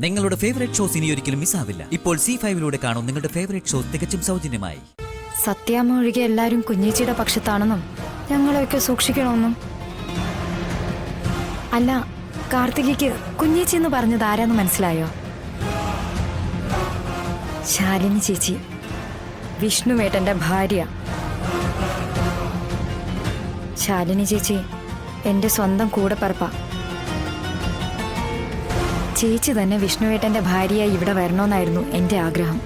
നിങ്ങളുടെ favourite shows ഇനി ഒരിക്കലും മിസ്സാവില്ല. ഇപ്പോൾ C5 കാണും നിങ്ങളുടെ ഫേവറേറ്റ് ഷോസ് തികച്ചും സൗജന്യമായി. സത്യാമ്മ ഒഴികെ എല്ലാവരും കുഞ്ഞേച്ചിയുടെ പക്ഷത്താണെന്നും ഞങ്ങളെയൊക്കെ സൂക്ഷിക്കണമെന്നും. അല്ല, കാർത്തികയ്ക്ക് കുഞ്ഞേച്ചി എന്ന് പറഞ്ഞത് ആരാന്ന് മനസ്സിലായോ? ശാലിനി ചേച്ചി, വിഷ്ണുവേട്ടന്റെ ഭാര്യ. ശാലിനി ചേച്ചി എന്റെ സ്വന്തം കൂടെപ്പറപ്പാ. ചേച്ചി തന്നെ വിഷ്ണുവേട്ടന്റെ ഭാര്യയായി ഇവിടെ വരണമെന്നായിരുന്നു എന്റെ ആഗ്രഹം.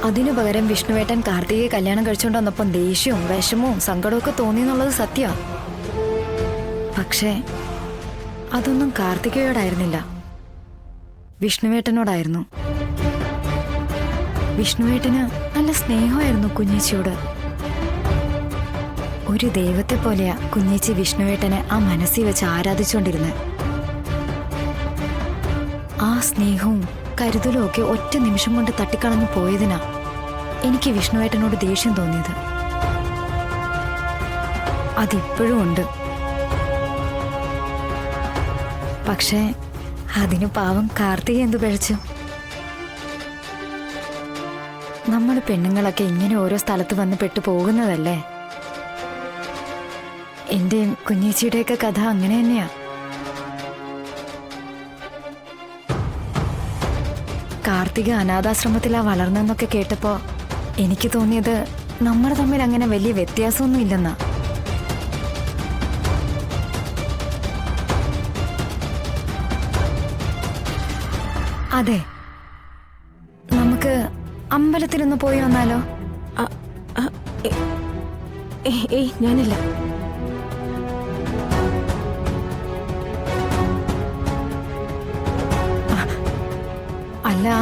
അതിനു പകരം വിഷ്ണുവേട്ടൻ കാർത്തികയെ കല്യാണം കഴിച്ചുകൊണ്ട് വന്നപ്പം ദേഷ്യവും വിഷമവും സങ്കടമൊക്കെ തോന്നിയെന്നുള്ളത് സത്യമാണ്. പക്ഷേ അതൊന്നും കാർത്തികയോടായിരുന്നില്ല, വിഷ്ണുവേട്ടനോടായിരുന്നു. വിഷ്ണുവേട്ടന് നല്ല സ്നേഹമായിരുന്നു കുഞ്ഞേച്ചിയോട്. ഒരു ദൈവത്തെ പോലെയാ കുഞ്ഞേച്ചി വിഷ്ണുവേട്ടനെ ആ മനസ്സിൽ വെച്ച് ആരാധിച്ചുകൊണ്ടിരുന്നത്. ആ സ്നേഹവും കരുതലും ഒക്കെ ഒറ്റ നിമിഷം കൊണ്ട് തട്ടിക്കളഞ്ഞു പോയതിനാ എനിക്ക് വിഷ്ണുവേട്ടനോട് ദേഷ്യം തോന്നിയത്. അതിപ്പോഴും ഉണ്ട്. പക്ഷേ അതിന് പാവം കാർത്തിക എന്തു പിഴച്ചു? നമ്മൾ പെണ്ണുങ്ങളൊക്കെ ഇങ്ങനെ ഓരോ സ്ഥലത്ത് വന്ന് പെട്ടു പോകുന്നതല്ലേ. എന്റെയും കുഞ്ഞേച്ചിയുടെയൊക്കെ കഥ അങ്ങനെ തന്നെയാ. കാർത്തിക അനാഥാശ്രമത്തിലാ വളർന്നെന്നൊക്കെ കേട്ടപ്പോ എനിക്ക് തോന്നിയത് നമ്മൾ തമ്മിൽ അങ്ങനെ വലിയ വ്യത്യാസമൊന്നും ഇല്ലെന്നാ. അതെ, നമുക്ക് അമ്പലത്തിലൊന്ന് പോയി വന്നാലോ? ഏയ്, ഞാനില്ല. അല്ല,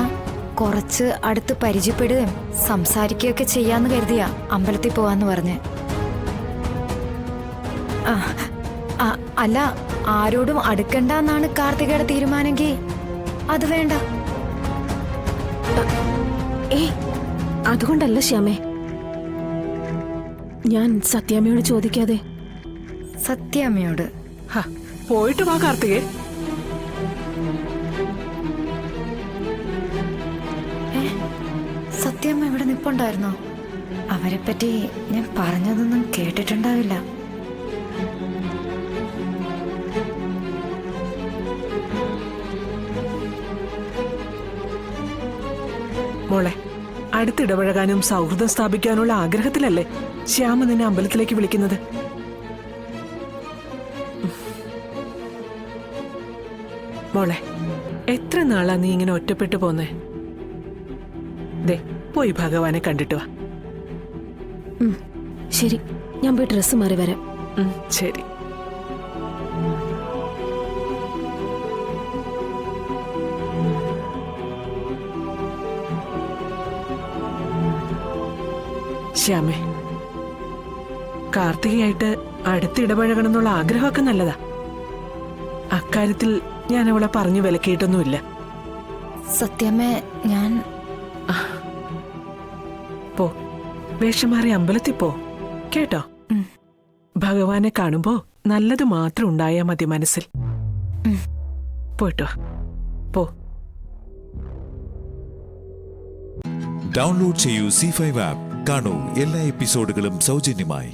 കുറച്ച് അടുത്ത് പരിചയപ്പെടുകയും സംസാരിക്കുകയൊക്കെ ചെയ്യാന്ന് കരുതിയാ അമ്പലത്തിൽ പോവാന്ന് പറഞ്ഞ്. അല്ല, ആരോടും അടുക്കണ്ടെന്നാണ് കാർത്തികയുടെ തീരുമാനെങ്കിൽ അത് വേണ്ട. ഏയ്, അതുകൊണ്ടല്ല ശ്യാമേ, ഞാൻ സത്യാമ്മയോട് ചോദിക്കാതെ. സത്യാമ്മയോട്? പോയിട്ട് വാ കാർത്തികേ. സത്യാമ്മ ഇവിടെ നിപ്പുണ്ടായിരുന്നോ? അവരെ പറ്റി ഞാൻ പറഞ്ഞതൊന്നും കേട്ടിട്ടുണ്ടാവില്ല. മോളെ, അടുത്തിടപഴകാനും സൗഹൃദം സ്ഥാപിക്കാനുള്ള ആഗ്രഹത്തിലല്ലേ ശ്യാമ നിന്നെ അമ്പലത്തിലേക്ക് വിളിക്കുന്നത്? മോളെ, എത്ര നാളാ നീ ഇങ്ങനെ ഒറ്റപ്പെട്ടു പോന്നേ? ദേ, പോയി ഭഗവാനെ കണ്ടിട്ട് വാ. ശരി, ഞാൻ പോയി ഡ്രസ്സ് മാറി വരാം. ശരി. ശ്യാമേ, കാർത്തികയായിട്ട് അടുത്തിടപഴകണം എന്നുള്ള ആഗ്രഹമൊക്കെ നല്ലതാ. അക്കാര്യത്തിൽ ഞാൻ അവളെ പറഞ്ഞു വിലക്കിയിട്ടൊന്നുമില്ല. സത്യാമ്മേ, ഞാൻ പോ, വേഷം മാറി അമ്പലത്തിൽ പോ, കേട്ടോ? ഭഗവാനെ കാണുമ്പോ നല്ലത് മാത്രം ഉണ്ടായാ മതി മനസ്സിൽ. പോയിട്ടോ, പോ. ഡൗൺലോഡ് ചെയ്യൂ C5 ആപ്പ്. കാണൂ എല്ലാ എപ്പിസോഡുകളും സൗജന്യമായി.